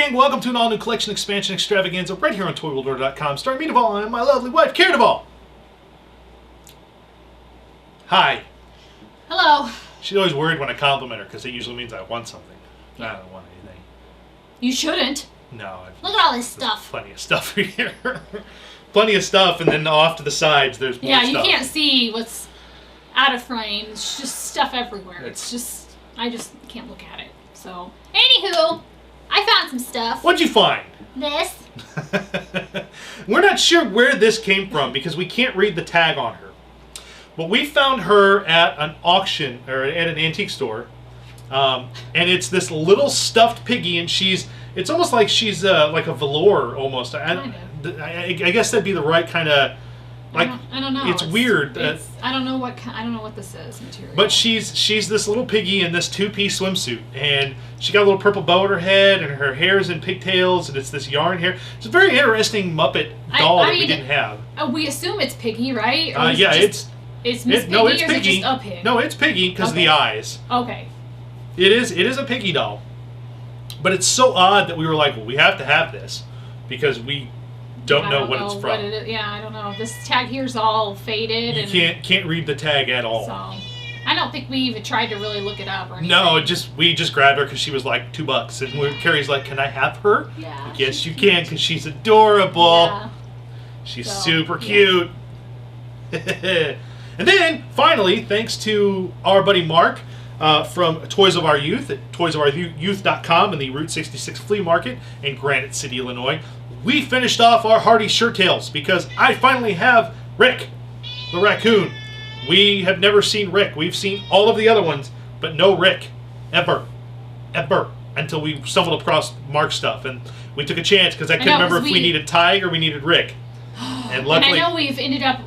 Welcome to an all-new Collection Expansion Extravaganza right here on ToyWorldOrder.com, starring me, Duvall, and my lovely wife, Carrie Duvall. Hi. Hello. She's always worried when I compliment her because it usually means I want something. I don't want anything. You shouldn't. No. Look at all this stuff. Plenty of stuff here. Plenty of stuff, and then off to the sides there's more stuff. Yeah, you can't see what's out of frame. It's just stuff everywhere. It's just, I just can't look at it. So, anywho, I found some stuff. What'd you find? This. We're not sure where this came from because we can't read the tag on her. But we found her at an auction, or at an antique store. And it's this little stuffed piggy, and it's almost like she's like a velour almost. I guess that'd be the right kind of, like, I don't know. It's weird. I don't know what this is material. But she's this little piggy in this two-piece swimsuit, and she got a little purple bow on her head, and her hair's in pigtails, and it's this yarn hair. It's a very interesting Muppet doll that we didn't have. We assume it's Piggy, right? Or Yeah, it's Miss Piggy, no, it's or Piggy. Is it just a pig? No, it's Piggy because of the eyes. Okay. It is a Piggy doll, but it's so odd that we were like, well, we have to have this because we don't know what it's from. What it is. Yeah, I don't know. This tag here's all faded. You can't read the tag at all. So, I don't think we even tried to really look it up or anything. No, we just grabbed her because she was like $2, and Carrie's like, "Can I have her?" Yeah. Like, yes, you can because she's adorable. Yeah. She's super cute. And then finally, thanks to our buddy Mark from Toys of Our Youth at ToysOfOurYouth.com in the Route 66 Flea Market in Granite City, Illinois, we finished off our Hardy Shirttails because I finally have Rick, the raccoon. We have never seen Rick. We've seen all of the other ones, but no Rick. Ever. Until we stumbled across Mark's stuff. And we took a chance because I couldn't remember if we needed Tig or we needed Rick. And luckily, and I know we've ended up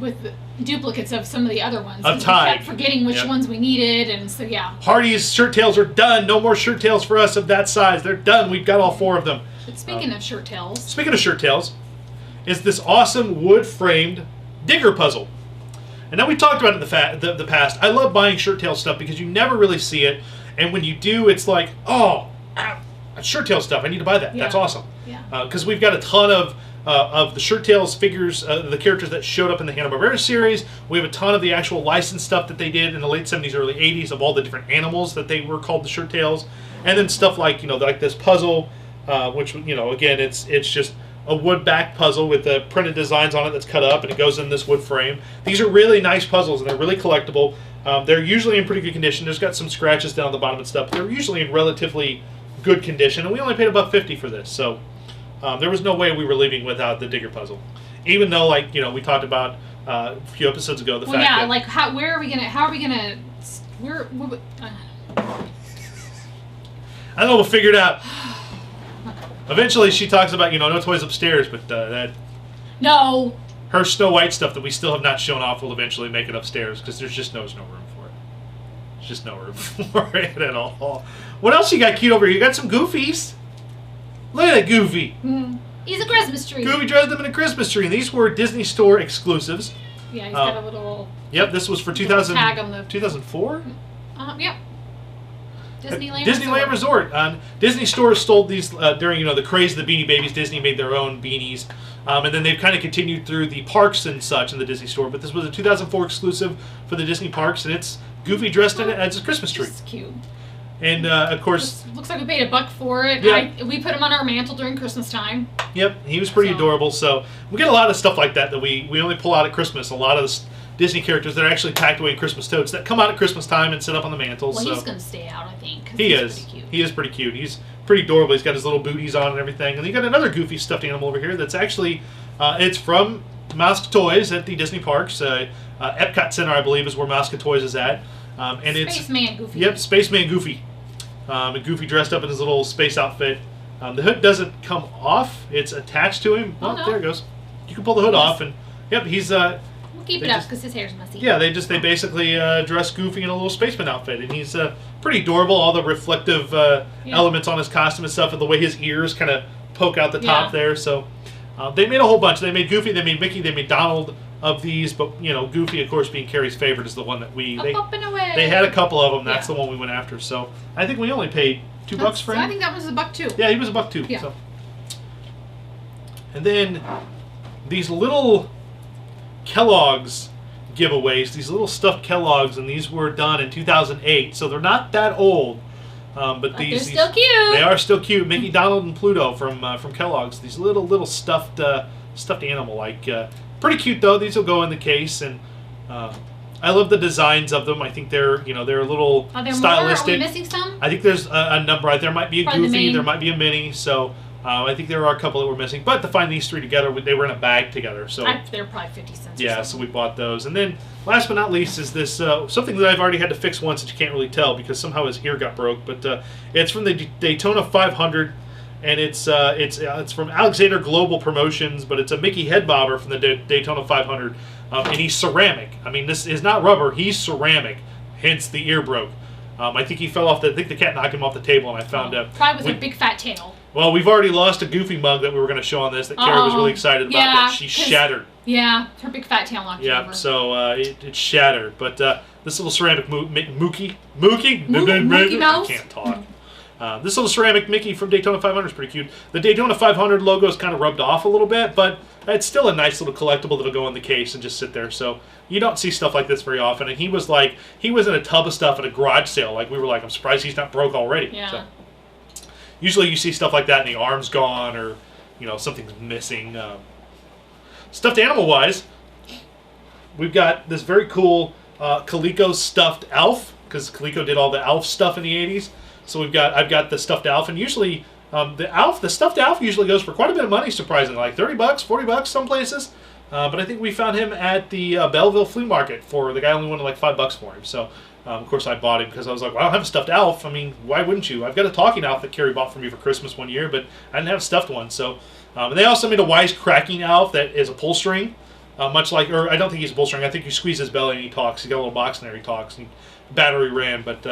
with duplicates of some of the other ones. Of Tig. Tig. We kept forgetting which ones we needed, and so yeah. Hardy's Shirttails are done. No more Shirttails for us of that size. They're done. We've got all 4 of them. But speaking of Shirttails. Speaking of Shirttails, is this awesome wood-framed digger puzzle. And now we talked about it in the past. I love buying Shirttail stuff because you never really see it. And when you do, it's like, oh, Shirttail stuff. I need to buy that. Yeah. That's awesome. Yeah. Because we've got a ton of the Shirttails figures, the characters that showed up in the Hanna-Barbera series. We have a ton of the actual licensed stuff that they did in the late 70s, early 80s of all the different animals that they were called the Shirttails. And then stuff like, like this puzzle, which, again, it's just a wood back puzzle with the printed designs on it that's cut up, and it goes in this wood frame. These are really nice puzzles, and they're really collectible. They're usually in pretty good condition. There's got some scratches down the bottom and stuff. They're usually in relatively good condition, and we only paid $1.50 for this. So there was no way we were leaving without the digger puzzle. Even though, we talked about a few episodes ago fact that... how are we gonna... I don't know, we'll figure it out. Eventually, she talks about, no toys upstairs, but that... No! Her Snow White stuff that we still have not shown off will eventually make it upstairs, because there's just no room for it. There's just no room for it at all. What else you got cute over here? You got some Goofies. Look at that Goofy. He's a Christmas tree. Goofy dressed up in a Christmas tree, and these were Disney Store exclusives. Yeah, he's got a little... Yep, this was for 2004? Yep. Disneyland Resort. Disney Store stole these during the craze of the Beanie Babies. Disney made their own beanies, and then they've kind of continued through the parks and such in the Disney Store. But this was a 2004 exclusive for the Disney parks, and it's Goofy dressed in it as a Christmas tree. It's cute. And of course, looks like we paid $1 for it. Yeah. We put him on our mantle during Christmas time. Yep, he was pretty adorable. So we get a lot of stuff like that we only pull out at Christmas. A lot of the Disney characters that are actually packed away in Christmas totes that come out at Christmas time and sit up on the mantle. Well, he's going to stay out, I think. He is. Pretty cute. He is pretty cute. He's pretty adorable. He's got his little booties on and everything. And you got another Goofy stuffed animal over here that's actually, it's from Mouse Toys at the Disney parks. Epcot Center, I believe, is where Mouse Toys is at. And Spaceman Goofy. Yep, Spaceman Goofy. And Goofy dressed up in his little space outfit. The hood doesn't come off. It's attached to him. Oh, no. There it goes. You can pull the hood off. And, yep, he's... We'll keep it up because his hair's messy. Yeah, they basically dress Goofy in a little spaceman outfit, and he's pretty adorable. All the reflective elements on his costume and stuff, and the way his ears kind of poke out the top there. So they made a whole bunch. They made Goofy, they made Mickey, they made Donald of these, but Goofy, of course, being Carrie's favorite, is the one that they had a couple of them. That's the one we went after. So I think we only paid $2 for him. I think that was $1 too. Yeah, he was $1 too. Yeah. So. And then these little Kellogg's giveaways, these little stuffed Kellogg's, and these were done in 2008, so they're not that old. But they're still cute. They are still cute. Mickey, Donald, and Pluto from Kellogg's. These little stuffed animal, like pretty cute though. These will go in the case, and I love the designs of them. I think they're they're a little stylistic. Are we missing some? I think there's a number. There might be a Probably Goofy. There might be a Minnie. So. I think there are a couple that were missing, but to find these three together, they were in a bag together. So they're probably 50 cents. Yeah, so we bought those, and then last but not least is this something that I've already had to fix once that you can't really tell because somehow his ear got broke. But it's from the Daytona 500, and it's from Alexander Global Promotions, but it's a Mickey head bobber from the Daytona 500, and he's ceramic. I mean, this is not rubber; he's ceramic. Hence the ear broke. I think he fell off. I think the cat knocked him off the table, and I found probably with a big fat tail. Well, we've already lost a Goofy mug that we were going to show on this that Carrie was really excited about. That she shattered. Yeah, her big fat tail knocked it over. So it shattered. But this little ceramic Mookie Mouse? I can't talk. This little ceramic Mickey from Daytona 500 is pretty cute. The Daytona 500 logo is kind of rubbed off a little bit, but it's still a nice little collectible that'll go in the case and just sit there. So you don't see stuff like this very often. And he was in a tub of stuff at a garage sale. Like we were like, I'm surprised he's not broke already. Yeah. So, usually you see stuff like that and the arm's gone or, something's missing. Stuffed animal-wise, we've got this very cool Coleco stuffed Elf, because Coleco did all the Elf stuff in the 80s. So I've got the stuffed Elf, and usually the stuffed Elf usually goes for quite a bit of money, surprisingly, like $30, $40 some places. But I think we found him at the Belleville Flea Market for the guy only wanted like $5 for him. So of course I bought him because I was like, well, I don't have a stuffed Elf. I mean, why wouldn't you? I've got a talking Elf that Carrie bought for me for Christmas one year, but I didn't have a stuffed one. So and they also made a wisecracking Elf that is a pull string, much like, or I don't think he's a pull string. I think you squeeze his belly and he talks. He's got a little box in there. He talks. And battery ran, but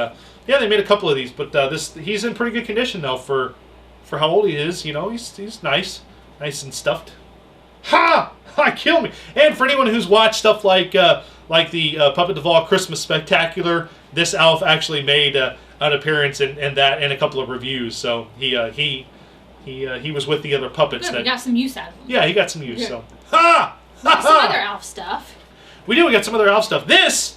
yeah, they made a couple of these. But he's in pretty good condition though for how old he is. He's nice and stuffed. Ha! Kill me! And for anyone who's watched stuff like the Puppet Duvall Christmas Spectacular, this Elf actually made an appearance in that and a couple of reviews. So he was with the other puppets. Good, we got some use out of him. Yeah, he got some use. Good. So ha! Some other Elf stuff. We got some other Elf stuff. This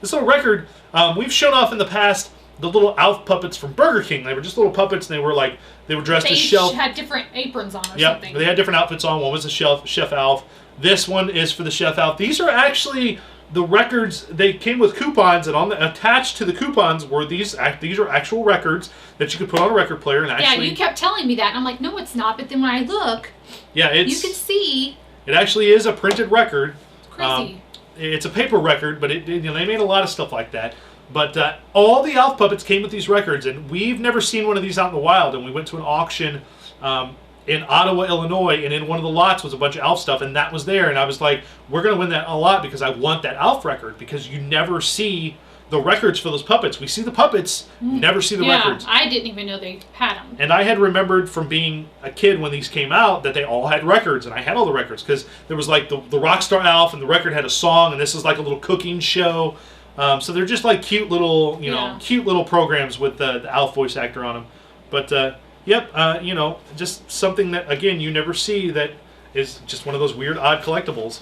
little record, we've shown off in the past the little Elf puppets from Burger King. They were just little puppets, and they were dressed as chef. They had different aprons on or something. Yeah, they had different outfits on. One was a chef Elf. This one is for the chef Elf. These are actually the records. They came with coupons, and attached to the coupons were these are actual records that you could put on a record player and actually. Yeah, you kept telling me that, and I'm like, no, it's not. But then when I look, you can see. It actually is a printed record. It's crazy. It's a paper record, but they made a lot of stuff like that. But all the Elf puppets came with these records, and we've never seen one of these out in the wild. And we went to an auction in Ottawa, Illinois, and in one of the lots was a bunch of Elf stuff, and that was there. And I was like, we're going to win that a lot because I want that Elf record, because you never see the records for those puppets. We see the puppets, never see the records. I didn't even know they had them. And I had remembered from being a kid when these came out that they all had records, and I had all the records because there was like the Rockstar Elf, and the record had a song, and this is like a little cooking show. So they're just like cute little, cute little programs with the Elf voice actor on them. But just something that again you never see, that is just one of those weird, odd collectibles.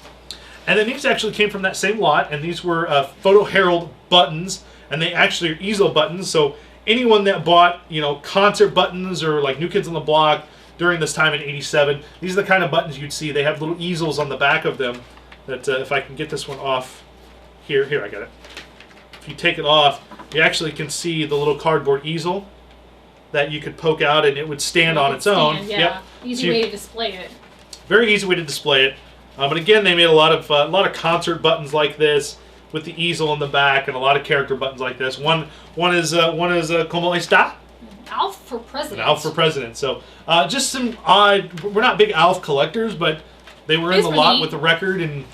And then these actually came from that same lot, and these were Photo Herald buttons, and they actually are easel buttons. So anyone that bought, concert buttons or like New Kids on the Block during this time in '87, these are the kind of buttons you'd see. They have little easels on the back of them. That if I can get this one off, here I got it. If you take it off, you actually can see the little cardboard easel that you could poke out, and it would stand on its own. Yeah, yep. Easy way to display it. Very easy way to display it. But again, they made a lot of concert buttons like this with the easel in the back, and a lot of character buttons like this. One is como está? Alf for president. An Alf for president. So just some odd. We're not big Alf collectors, but they were in the lot with the record, and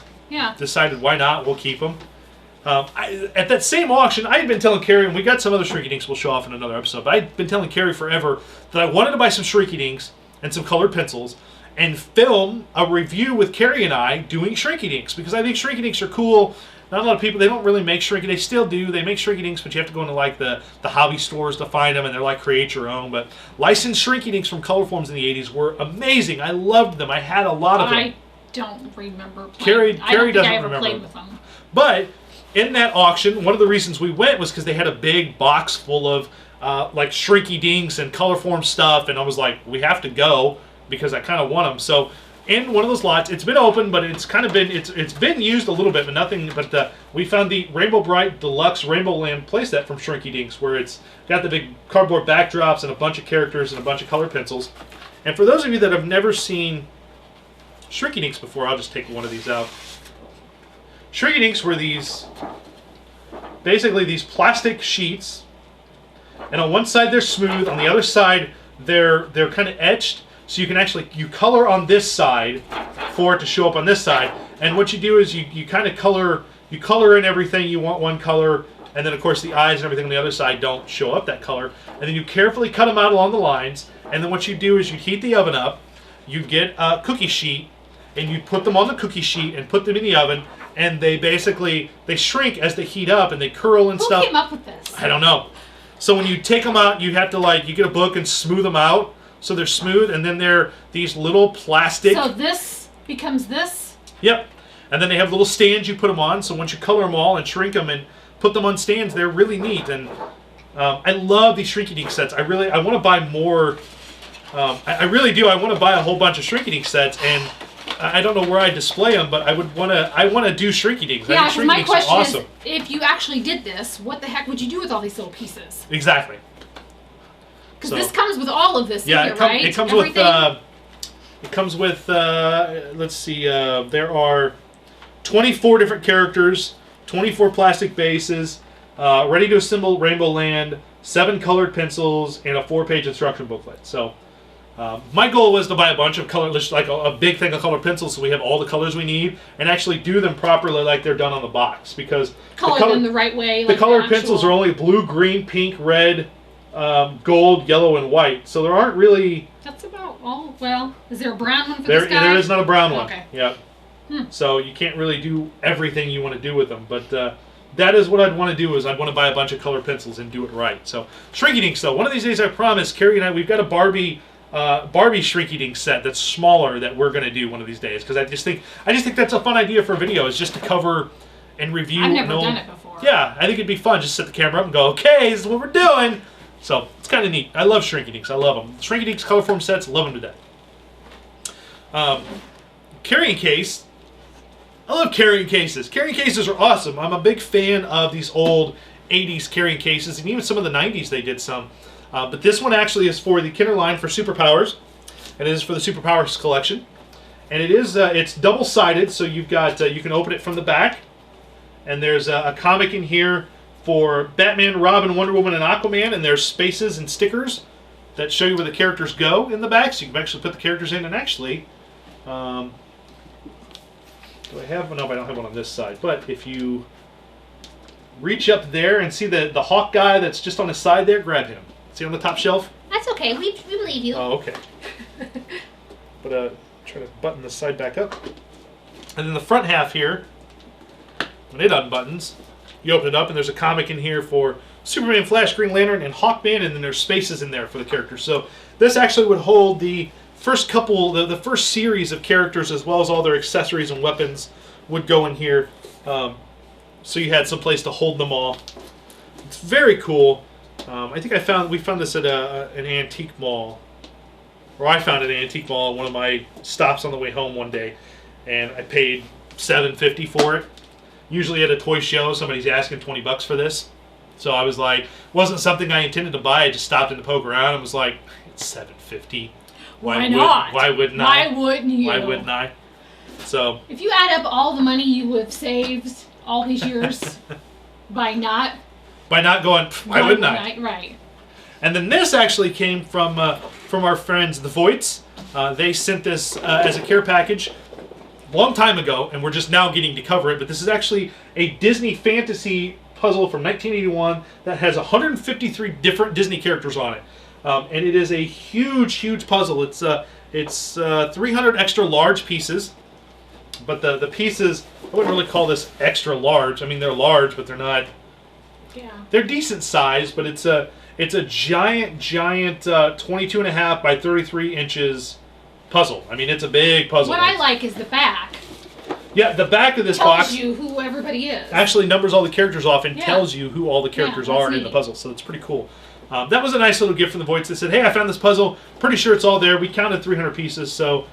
decided why not, we'll keep them. At that same auction, I had been telling Carrie, and we got some other Shrinky Dinks we'll show off in another episode, but I'd been telling Carrie forever that I wanted to buy some Shrinky Dinks and some colored pencils and film a review with Carrie and I doing Shrinky Dinks, because I think Shrinky Dinks are cool. Not a lot of people, they don't really make Shrinky. They still do. They make Shrinky Dinks, but you have to go into like the hobby stores to find them, and they're like create your own. But licensed Shrinky Dinks from Color Forms in the 80s were amazing. I loved them. I had a lot of them. I don't remember playing. Carrie doesn't I ever remember. played with them. But in that auction, one of the reasons we went was because they had a big box full of like Shrinky Dinks and Color Form stuff, and I was like, we have to go because I kind of want them. So in one of those lots, it's been open, but it's kind of been it's been used a little bit, but nothing. But we found the Rainbow Bright Deluxe Rainbow Land playset from Shrinky Dinks, where it's got the big cardboard backdrops and a bunch of characters and a bunch of colored pencils. And for those of you that have never seen Shrinky Dinks before, I'll just take one of these out. Shrinky Dinks were basically these plastic sheets, and on one side they're smooth, on the other side they're kind of etched, so you can actually color on this side for it to show up on this side. And what you do is you kind of color in everything you want one color, and then of course the eyes and everything on the other side don't show up that color. And then you carefully cut them out along the lines, and then what you do is you heat the oven up, you get a cookie sheet, and you put them on the cookie sheet and put them in the oven. And they shrink as they heat up, and they curl and stuff. Who came up with this? I don't know. So when you take them out, you have to you get a book and smooth them out so they're smooth, and then they're these little plastic. So this becomes this? Yep. And then they have little stands you put them on. So once you color them all and shrink them and put them on stands, they're really neat. And I love these Shrinky Dink sets. I want to buy more. I really do. I want to buy a whole bunch of Shrinky Dink sets, and I don't know where I display them, but I want to do Shrinky Dinks. Yeah, I think Shrinky my Dinks question are awesome. is, if you actually did this, what the heck would you do with all these little pieces? Exactly. Because this comes with all of this in here, right? It comes with, let's see, there are 24 different characters, 24 plastic bases, ready to assemble Rainbow Land, 7 colored pencils, and a 4-page instruction booklet. So my goal was to buy a bunch of colors, like a big thing of colored pencils, so we have all the colors we need, and actually do them properly like they're done on the box. Because color them the right way. The colored pencils are only blue, green, pink, red, gold, yellow, and white. So there aren't really... That's about all. Well, is there a brown one for this guy? There is not a brown one. Okay. Yeah. So you can't really do everything you want to do with them. But that is what I'd want to do, is I'd want to buy a bunch of colored pencils and do it right. So Shrinky Dinks, though. One of these days, I promise, Carrie and I, we've got a Barbie Shrinky Dink set that's smaller that we're going to do one of these days. Because I just think that's a fun idea for a video, is just to cover and review. I've never done it before. Yeah, I think it'd be fun. Just set the camera up and go, okay, this is what we're doing. So it's kind of neat. I love Shrinky Dinks. I love them. Shrinky Dinks color form sets, love them to death. Carrying case. I love carrying cases. Carrying cases are awesome. I'm a big fan of these old 80s carrying cases, and even some of the 90s they did some. But this one actually is for the Kinder line for Superpowers, and it is for the Superpowers collection. And it is it's double-sided, so you've got you can open it from the back, and there's a comic in here for Batman, Robin, Wonder Woman, and Aquaman, and there's spaces and stickers that show you where the characters go in the back, so you can actually put the characters in. And actually, do I have one? No, I don't have one on this side. But if you reach up there and see the Hawk guy that's just on the side there, grab him. See on the top shelf? That's okay. We believe you. Oh, okay. But try to button the side back up. And then the front half here, when it unbuttons, you open it up, and there's a comic in here for Superman, Flash, Green Lantern, and Hawkman, and then there's spaces in there for the characters. So this actually would hold the first couple, the first series of characters, as well as all their accessories and weapons would go in here. So you had some place to hold them all. It's very cool. I think we found this at an antique mall, or I found it at an antique mall at one of my stops on the way home one day, and I paid $7.50 for it. Usually at a toy show, somebody's asking $20 for this. So I was like, wasn't something I intended to buy. I just stopped in to poke around and was like, it's $7.50. Why not? Why wouldn't I? Why wouldn't you? Why wouldn't I? So if you add up all the money you have saved all these years by not going, why wouldn't I? Right. And then this actually came from our friends the Voights. They sent this as a care package long time ago, and we're just now getting to cover it. But this is actually a Disney fantasy puzzle from 1981 that has 153 different Disney characters on it, and it is a huge puzzle. It's 300 extra large pieces, but the pieces, I wouldn't really call this extra large. I mean, they're large, but they're not. Yeah. They're decent size, but it's a giant 22.5 by 33 inches puzzle. I mean, it's a big puzzle. What I like is the back. Yeah, the back of this tells box you who everybody is. actually numbers all the characters off and tells you who all the characters are in the puzzle. So it's pretty cool. That was a nice little gift from the Voids. They said, hey, I found this puzzle. Pretty sure it's all there. We counted 300 pieces, so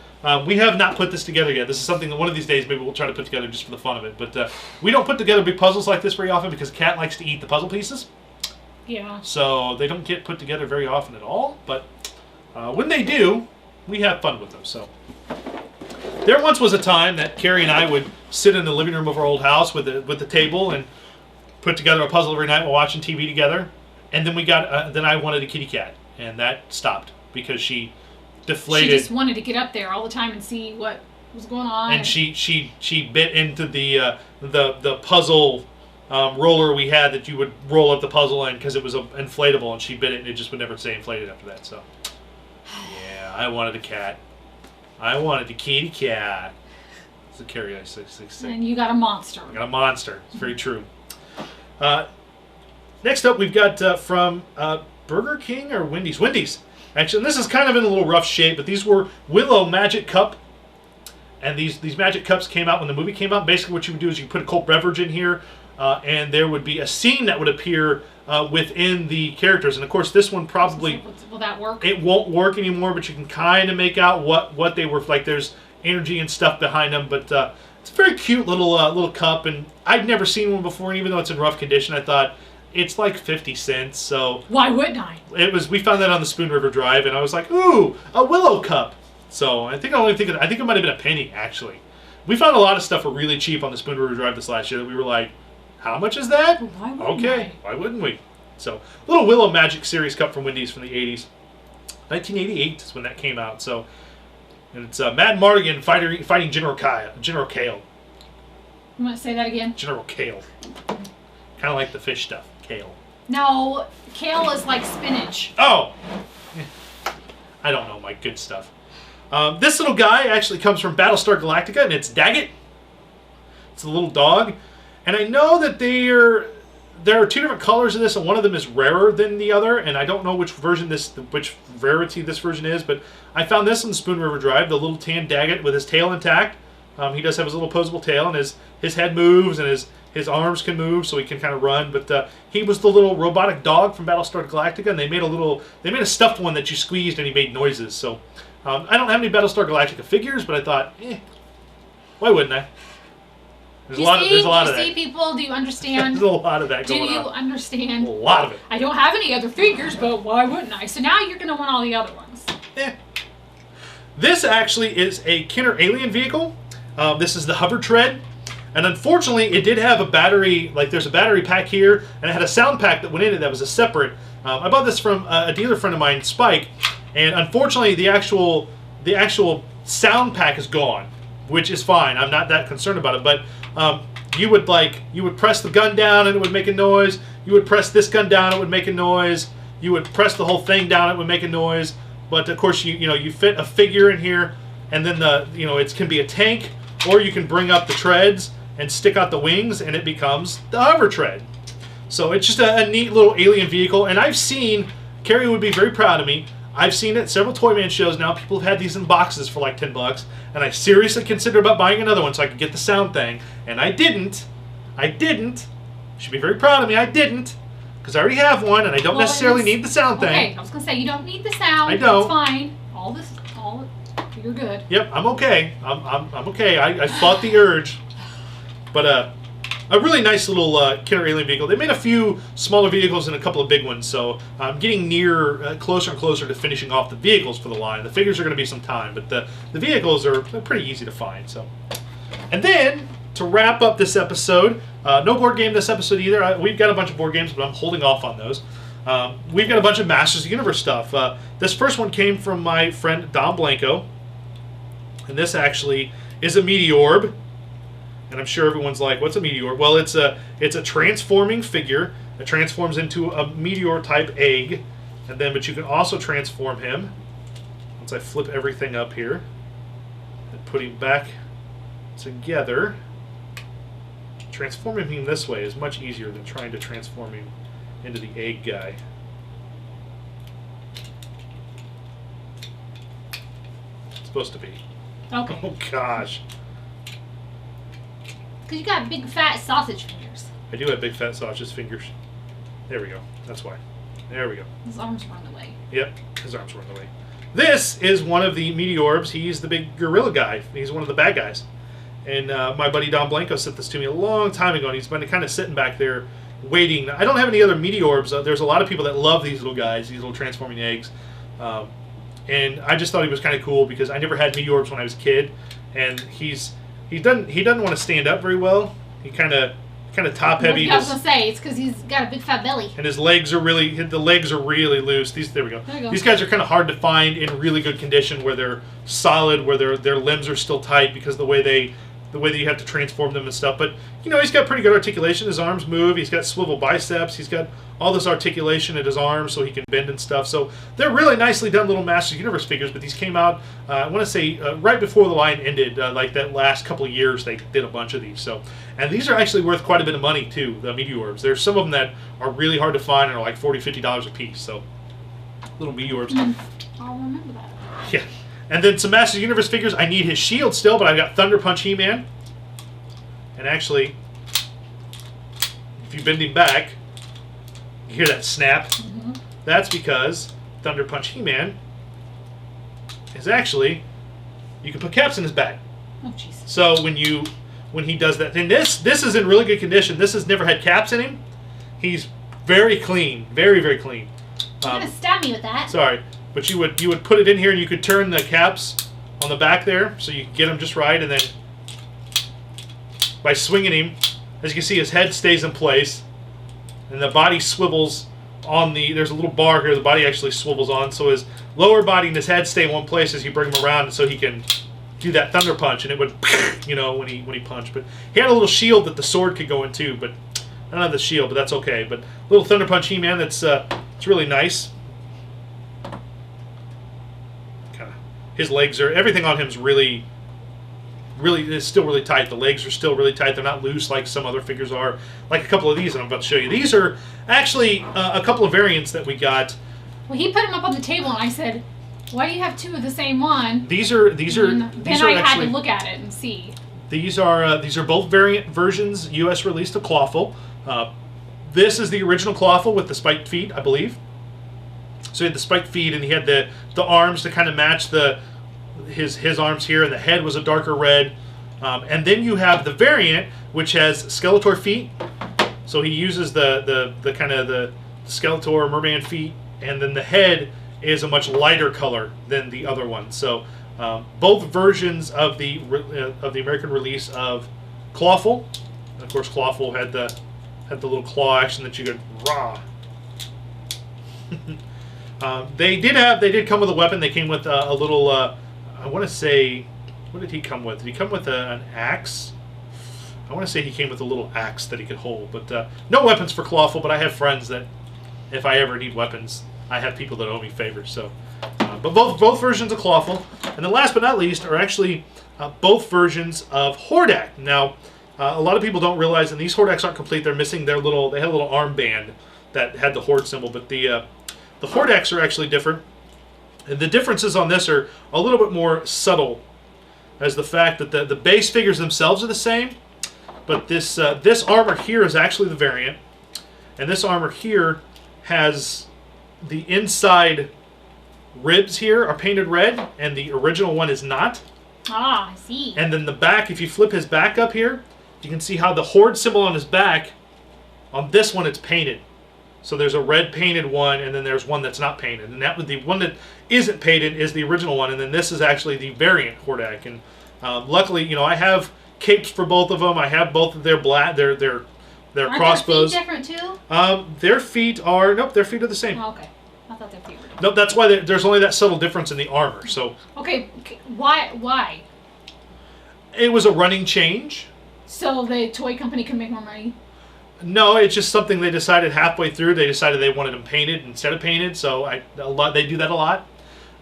we have not put this together yet. This is something that one of these days maybe we'll try to put together just for the fun of it. But we don't put together big puzzles like this very often because Cat likes to eat the puzzle pieces. Yeah. So they don't get put together very often at all. But when they do, we have fun with them. So there once was a time that Carrie and I would sit in the living room of our old house with the table and put together a puzzle every night while watching TV together. And then then I wanted a kitty cat, and that stopped because she deflated. She just wanted to get up there all the time and see what was going on. And she bit into the puzzle roller we had that you would roll up the puzzle in because it was inflatable, and she bit it, and it just would never stay inflated after that. So yeah, I wanted a cat. I wanted a kitty cat. It's a Carrie 666. And you got a monster. I got a monster. It's very true. Next up, we've got from Burger King or Wendy's. Wendy's. Actually, and this is kind of in a little rough shape, but these were Willow Magic Cup. And these Magic Cups came out when the movie came out. Basically, what you would do is you put a cold beverage in here, and there would be a scene that would appear within the characters. And, of course, this one probably... Will that work? It won't work anymore, but you can kind of make out what they were like. There's energy and stuff behind them, but it's a very cute little cup, and I'd never seen one before, and even though it's in rough condition, I thought... It's like 50 cents, so... Why wouldn't I? We found that on the Spoon River Drive, and I was like, ooh, a Willow cup. So I think it might have been a penny, actually. We found a lot of stuff for really cheap on the Spoon River Drive this last year that we were like, how much is that? Why wouldn't why wouldn't we? So, little Willow Magic Series cup from Wendy's from the 80s. 1988 is when that came out, so... And it's Mad Mardigan fighting General Kale. You want to say that again? General Kale. Kind of like the fish stuff. Kale. No, kale is like spinach. Oh! I don't know my good stuff. This little guy actually comes from Battlestar Galactica, and it's Daggit. It's a little dog. And I know that there are two different colors in this, and one of them is rarer than the other, and I don't know which rarity this version is, but I found this on the Spoon River Drive, the little tan Daggit with his tail intact. He does have his little opposable tail, and his head moves, and his arms can move, so he can kind of run. But he was the little robotic dog from Battlestar Galactica, and they made a stuffed one that you squeezed, and he made noises. So I don't have any Battlestar Galactica figures, but I thought, why wouldn't I? There's a lot of that. Do you see, people? Do you understand? There's a lot of that going on. Do you understand? A lot of it. I don't have any other figures, but why wouldn't I? So now you're going to want all the other ones. This actually is a Kenner alien vehicle. This is the Hubbard Tread. And unfortunately, it did have a battery, like there's a battery pack here, and it had a sound pack that went in it that was a separate. I bought this from a dealer friend of mine, Spike, and unfortunately the actual sound pack is gone, which is fine. I'm not that concerned about it, but you would press the gun down and it would make a noise. You would press this gun down, it would make a noise. You would press the whole thing down, it would make a noise. But of course, you fit a figure in here, and then it can be a tank, or you can bring up the treads and stick out the wings, and it becomes the Hubbard Tread. So it's just a neat little alien vehicle, and I've seen, Carrie would be very proud of me, I've seen it at several Toyman shows now. People have had these in boxes for like $10, and I seriously considered about buying another one so I could get the sound thing, and I didn't. You should be very proud of me. I didn't, because I already have one, and I don't necessarily need the sound thing. Okay, I was going to say, you don't need the sound. I don't. It's fine. You're good. Yep, I'm okay. I'm okay. I fought the urge. But a really nice little Kenner alien vehicle. They made a few smaller vehicles and a couple of big ones, so I'm getting closer and closer to finishing off the vehicles for the line. The figures are going to be some time, but the vehicles are pretty easy to find. So, and then to wrap up this episode, no board game this episode either. We've got a bunch of board games, but I'm holding off on those. We've got a bunch of Masters of the Universe stuff. This first one came from my friend Dom Blanco, and this actually is a Meaty Orb. And I'm sure everyone's like, what's a Meaty Orb? Well, it's a transforming figure. It transforms into a meteor-type egg. But you can also transform him. Once I flip everything up here and put him back together. Transforming him this way is much easier than trying to transform him into the egg guy. It's supposed to be. Okay. Oh gosh. Because you got big fat sausage fingers. I do have big fat sausage fingers. There we go. That's why. There we go. His arms were in the way. Yep, his arms were in the way. This is one of the Meaty Orbs. He's the big gorilla guy. He's one of the bad guys. And my buddy Don Blanco sent this to me a long time ago, and he's been kind of sitting back there waiting. I don't have any other Meaty Orbs. There's a lot of people that love these little guys, these little transforming eggs. And I just thought he was kind of cool because I never had Meaty Orbs when I was a kid. And he doesn't want to stand up very well. He kind of top heavy. I was gonna say it's because he's got a big fat belly. And his legs are really loose. There we go. There you go. These guys are kind of hard to find in really good condition where they're solid, where their limbs are still tight because of the way that you have to transform them and stuff. But he's got pretty good articulation. His arms move. He's got swivel biceps. He's got all this articulation at his arms so he can bend and stuff. So they're really nicely done little Masters Universe figures. But these came out, I want to say, right before the line ended. Like that last couple of years, they did a bunch of these. And these are actually worth quite a bit of money too. The Meaty Orbs. There's some of them that are really hard to find and are like $40, $50 a piece. So little Meaty Orbs. I'll remember that. Yeah. And then some Masters Universe figures. I need his shield still, but I've got Thunderpunch HeMan. And actually, if you bend him back, you hear that snap. Mm-hmm. That's because Thunderpunch HeMan is actually, you can put caps in his back. Oh, jeez. So when he does that, and this is in really good condition. This has never had caps in him. He's very clean, very, very clean. You're gonna stab me with that. Sorry. But you would put it in here and you could turn the caps on the back there so you can get them just right, and then by swinging him, as you can see, his head stays in place and the body swivels on there's a little bar here the body actually swivels on, so his lower body and his head stay in one place as you bring him around so he can do that thunder punch, and it would when he punched. But he had a little shield that the sword could go into, but I don't have the shield, but that's okay. But little Thunderpunch HeMan, it's really nice. His legs everything on him is really is still really tight. The legs are still really tight. They're not loose like some other figures are. Like a couple of these that I'm about to show you. These are actually a couple of variants that we got. Well, he put them up on the table, and I said, "Why do you have two of the same one?" These are Then I had actually, to look at it and see. These are both variant versions. U.S. released of Clawful. This is the original Clawful with the spiked feet, I believe. So he had the spiked feet, and he had the arms to kind of match his arms here, and the head was a darker red. And then you have the variant, which has Skeletor feet. So he uses the kind of the Skeletor merman feet, and then the head is a much lighter color than the other one. So both versions of the American release of Clawful. And of course, Clawful had the little claw action that you could rah. They did come with a weapon. They came with a little. I want to say, what did he come with? Did he come with an axe? I want to say he came with a little axe that he could hold. But no weapons for Clawful. But I have friends that, if I ever need weapons, I have people that owe me favors. So, but both versions of Clawful, and then last but not least are actually both versions of Hordak. Now, a lot of people don't realize, and these Hordaks aren't complete. They're missing they had a little armband that had the Horde symbol, but the Hordaks are actually different. And the differences on this are a little bit more subtle, as the fact that the base figures themselves are the same, but this armor here is actually the variant, and this armor here has the inside ribs here are painted red, and the original one is not. Ah, I see. And then the back, if you flip his back up here, you can see how the Horde symbol on his back, on this one it's painted. So there's a red painted one, and then there's one that's not painted. And the one that isn't painted is the original one, and then this is actually the variant Hordak. And luckily, I have capes for both of them. I have both of their crossbows. Aren't their feet different too? Their feet are their feet are the same. Oh, okay. I thought their feet were different. Nope, that's why there's only that subtle difference in the armor. So okay, why? It was a running change. So the toy company can make more money? No, it's just something they decided halfway through. They decided they wanted them painted instead of painted. So they do that a lot.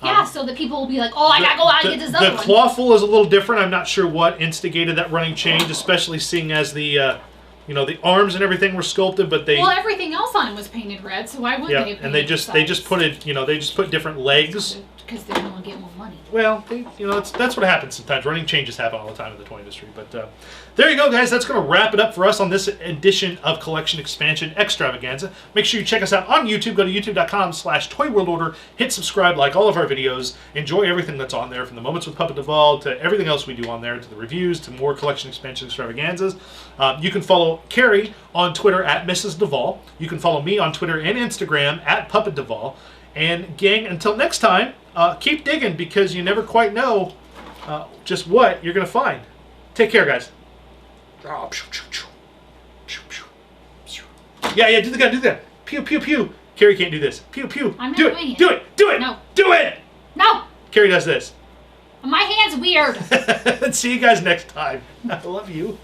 Yeah, so the people will be like, oh, I gotta go out and get this other one. The Clawful is a little different. I'm not sure what instigated that running change, especially seeing as the the arms and everything were sculpted, but well, everything else on it was painted red, so why wouldn't they? Yeah, and they just put it, they just put different legs. Because they want to get more money. Well, that's what happens sometimes. Running changes happen all the time in the toy industry. But there you go, guys. That's going to wrap it up for us on this edition of Collection Expansion Extravaganza. Make sure you check us out on YouTube. Go to youtube.com/ToyWorldOrder. Hit subscribe, like all of our videos. Enjoy everything that's on there, from the Moments with Puppet Duvall to everything else we do on there, to the reviews, to more Collection Expansion Extravaganzas. You can follow Carrie on Twitter at Mrs. Duvall. You can follow me on Twitter and Instagram at Puppet Duvall. And gang, until next time, keep digging, because you never quite know just what you're going to find. Take care, guys. Yeah, do that. Pew, pew, pew. Carrie can't do this. Pew, pew. I'm not do doing it. it. Do it. Do it. No. Do it. No. Carrie does this. My hand's weird. See you guys next time. I love you.